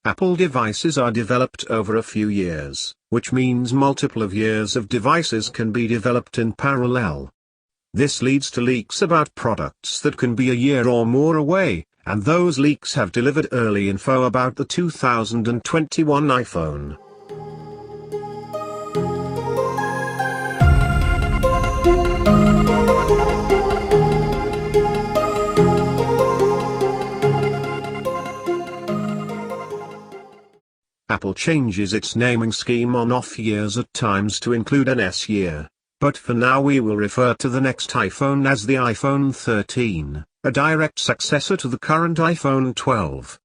Apple devices are developed over a few years, which means multiple of years of devices can be developed in parallel. This leads to leaks about products that can be a year or more away, and those leaks have delivered early info about the 2021 iPhone. Apple changes its naming scheme on off years at times to include an S year, but for now we will refer to the next iPhone as the iPhone 13, a direct successor to the current iPhone 12.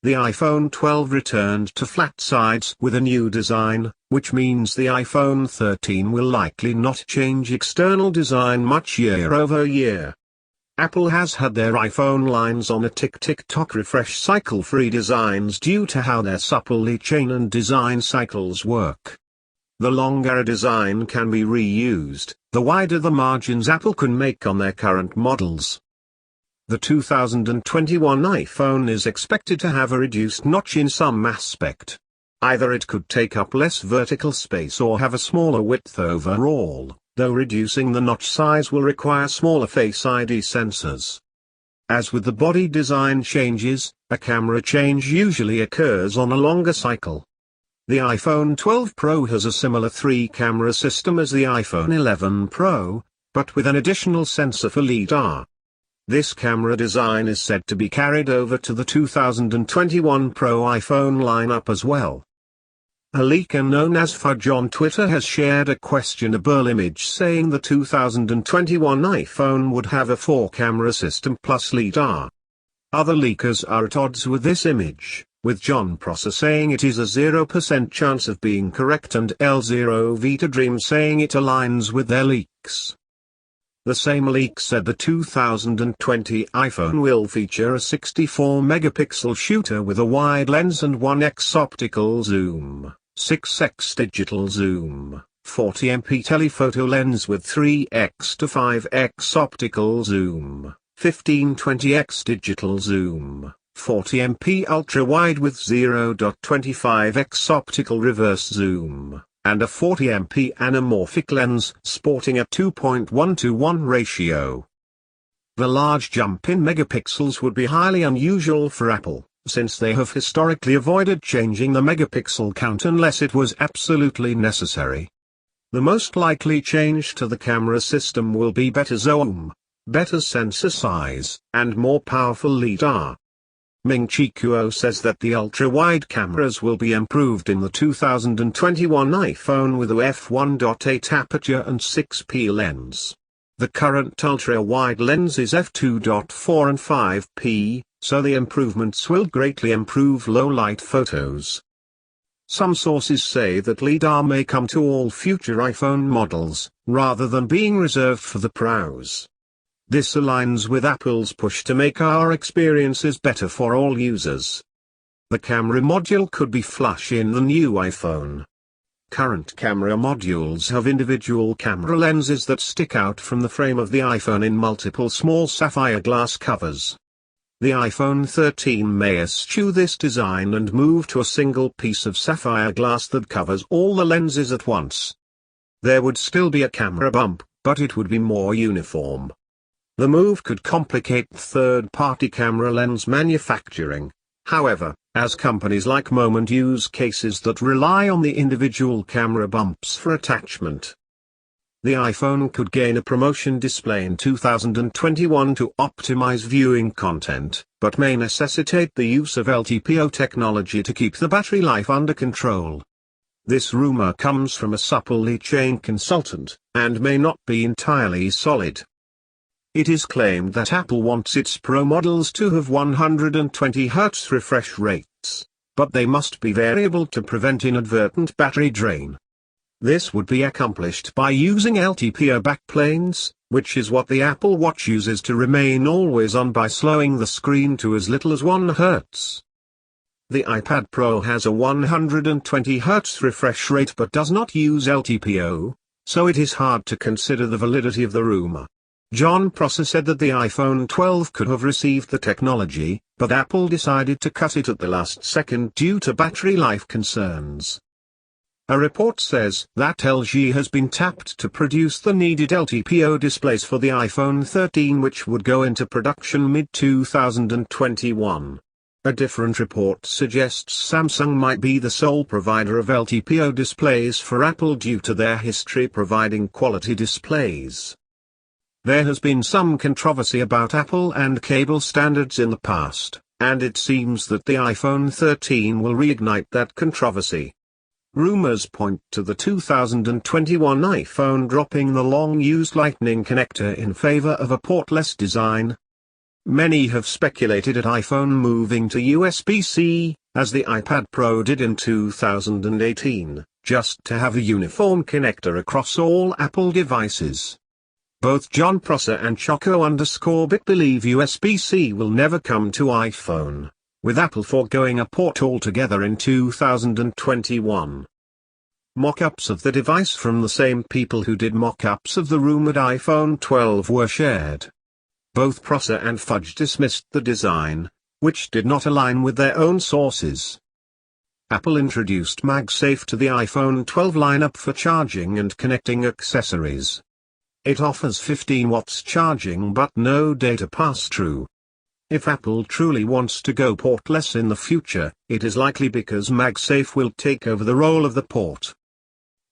The iPhone 12 returned to flat sides with a new design, which means the iPhone 13 will likely not change external design much year over year. Apple has had their iPhone lines on a tick-tick-tock refresh cycle-free designs due to how their supple chain and design cycles work. The longer a design can be reused, the wider the margins Apple can make on their current models. The 2021 iPhone is expected to have a reduced notch in some aspect. Either it could take up less vertical space or have a smaller width overall, though reducing the notch size will require smaller Face ID sensors. As with the body design changes, a camera change usually occurs on a longer cycle. The iPhone 12 Pro has a similar 3-camera system as the iPhone 11 Pro, but with an additional sensor for LiDAR. This camera design is said to be carried over to the 2021 Pro iPhone lineup as well. A leaker known as Fudge on Twitter has shared a questionable image saying the 2021 iPhone would have a 4-camera system plus LiDAR. Other leakers are at odds with this image, with John Prosser saying it is a 0% chance of being correct and L0 Vita Dream saying it aligns with their leaks. The same leak said the 2020 iPhone will feature a 64-megapixel shooter with a wide lens and 1x optical zoom, 6x digital zoom, 40MP telephoto lens with 3x to 5x optical zoom, 1520x digital zoom, 40MP ultra-wide with 0.25x optical reverse zoom, and a 40MP anamorphic lens sporting a 2.1:1 ratio. The large jump in megapixels would be highly unusual for Apple, since they have historically avoided changing the megapixel count unless it was absolutely necessary. The most likely change to the camera system will be better zoom, better sensor size, and more powerful LiDAR. Ming Chi Kuo says that the ultra-wide cameras will be improved in the 2021 iPhone with a f1.8 aperture and 6p lens. The current ultra-wide lens is f2.4 and 5p, so the improvements will greatly improve low-light photos. Some sources say that LiDAR may come to all future iPhone models, rather than being reserved for the Pros. This aligns with Apple's push to make our experiences better for all users. The camera module could be flush in the new iPhone. Current camera modules have individual camera lenses that stick out from the frame of the iPhone in multiple small sapphire glass covers. The iPhone 13 may eschew this design and move to a single piece of sapphire glass that covers all the lenses at once. There would still be a camera bump, but it would be more uniform. The move could complicate third-party camera lens manufacturing, however, as companies like Moment use cases that rely on the individual camera bumps for attachment. The iPhone could gain a promotion display in 2021 to optimize viewing content, but may necessitate the use of LTPO technology to keep the battery life under control. This rumor comes from a supply chain consultant, and may not be entirely solid. It is claimed that Apple wants its Pro models to have 120 Hz refresh rates, but they must be variable to prevent inadvertent battery drain. This would be accomplished by using LTPO backplanes, which is what the Apple Watch uses to remain always on by slowing the screen to as little as 1 Hz. The iPad Pro has a 120 Hz refresh rate but does not use LTPO, so it is hard to consider the validity of the rumor. John Prosser said that the iPhone 12 could have received the technology, but Apple decided to cut it at the last second due to battery life concerns. A report says that LG has been tapped to produce the needed LTPO displays for the iPhone 13, which would go into production mid-2021. A different report suggests Samsung might be the sole provider of LTPO displays for Apple due to their history providing quality displays. There has been some controversy about Apple and cable standards in the past, and it seems that the iPhone 13 will reignite that controversy. Rumors point to the 2021 iPhone dropping the long-used Lightning connector in favor of a portless design. Many have speculated at iPhone moving to USB-C, as the iPad Pro did in 2018, just to have a uniform connector across all Apple devices. Both John Prosser and Choco_Bit believe USB-C will never come to iPhone, with Apple foregoing a port altogether in 2021. Mock-ups of the device from the same people who did mock-ups of the rumored iPhone 12 were shared. Both Prosser and Fudge dismissed the design, which did not align with their own sources. Apple introduced MagSafe to the iPhone 12 lineup for charging and connecting accessories. It offers 15 watts charging but no data pass-through. If Apple truly wants to go portless in the future, it is likely because MagSafe will take over the role of the port.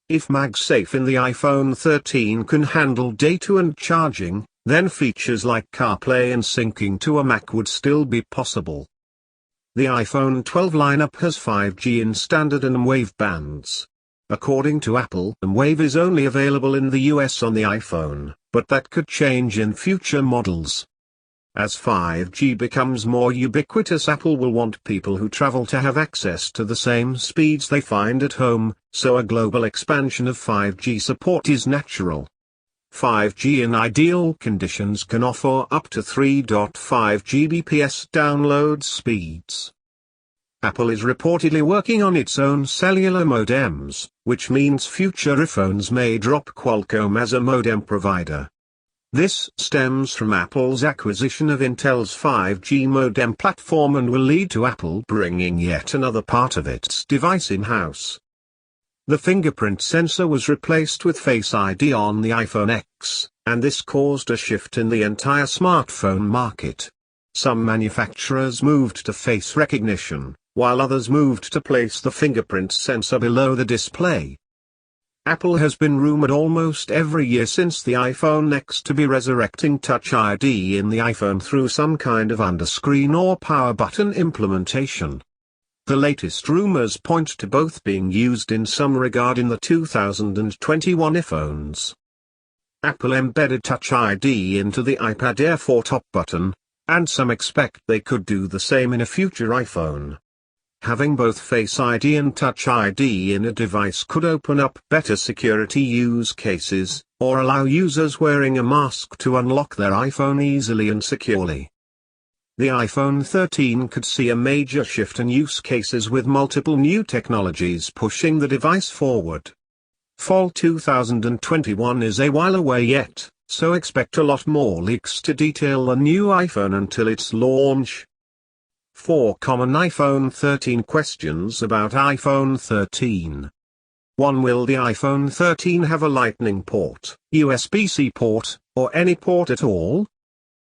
If MagSafe in the iPhone 13 can handle data and charging, then features like CarPlay and syncing to a Mac would still be possible. The iPhone 12 lineup has 5G in standard and M-Wave bands. According to Apple, M-Wave is only available in the US on the iPhone, but that could change in future models. As 5G becomes more ubiquitous, Apple will want people who travel to have access to the same speeds they find at home, so a global expansion of 5G support is natural. 5G in ideal conditions can offer up to 3.5 Gbps download speeds. Apple is reportedly working on its own cellular modems, which means future iPhones may drop Qualcomm as a modem provider. This stems from Apple's acquisition of Intel's 5G modem platform and will lead to Apple bringing yet another part of its device in-house. The fingerprint sensor was replaced with Face ID on the iPhone X, and this caused a shift in the entire smartphone market. Some manufacturers moved to face recognition, while others moved to place the fingerprint sensor below the display. Apple has been rumored almost every year since the iPhone X to be resurrecting Touch ID in the iPhone through some kind of underscreen or power button implementation. The latest rumors point to both being used in some regard in the 2021 iPhones. Apple embedded Touch ID into the iPad Air 4 top button, and some expect they could do the same in a future iPhone. Having both Face ID and Touch ID in a device could open up better security use cases, or allow users wearing a mask to unlock their iPhone easily and securely. The iPhone 13 could see a major shift in use cases with multiple new technologies pushing the device forward. Fall 2021 is a while away yet, so expect a lot more leaks to detail the new iPhone until its launch. 4 common iPhone 13 questions about iPhone 13. 1. Will the iPhone 13 have a Lightning port, USB-C port, or any port at all?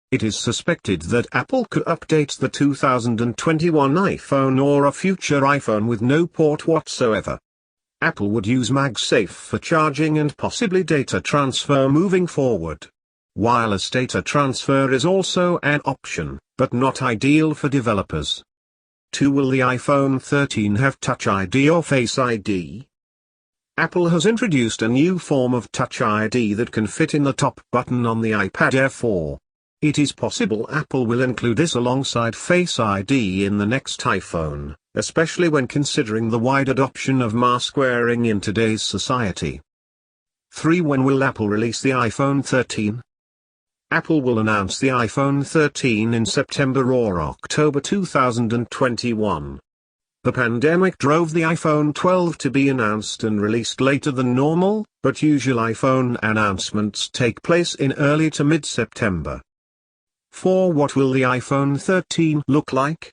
It is suspected that Apple could update the 2021 iPhone or a future iPhone with no port whatsoever. Apple would use MagSafe for charging and possibly data transfer moving forward. Wireless data transfer is also an option, but not ideal for developers. 2. Will the iPhone 13 have Touch ID or Face ID? Apple has introduced a new form of Touch ID that can fit in the top button on the iPad Air 4. It is possible Apple will include this alongside Face ID in the next iPhone, especially when considering the wide adoption of mask wearing in today's society. 3. When will Apple release the iPhone 13? Apple will announce the iPhone 13 in September or October 2021. The pandemic drove the iPhone 12 to be announced and released later than normal, but usual iPhone announcements take place in early to mid-September. 4. What will the iPhone 13 look like?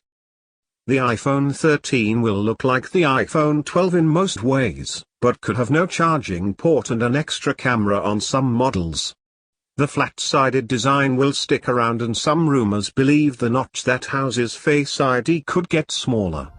The iPhone 13 will look like the iPhone 12 in most ways, but could have no charging port and an extra camera on some models. The flat-sided design will stick around, and some rumors believe the notch that houses Face ID could get smaller.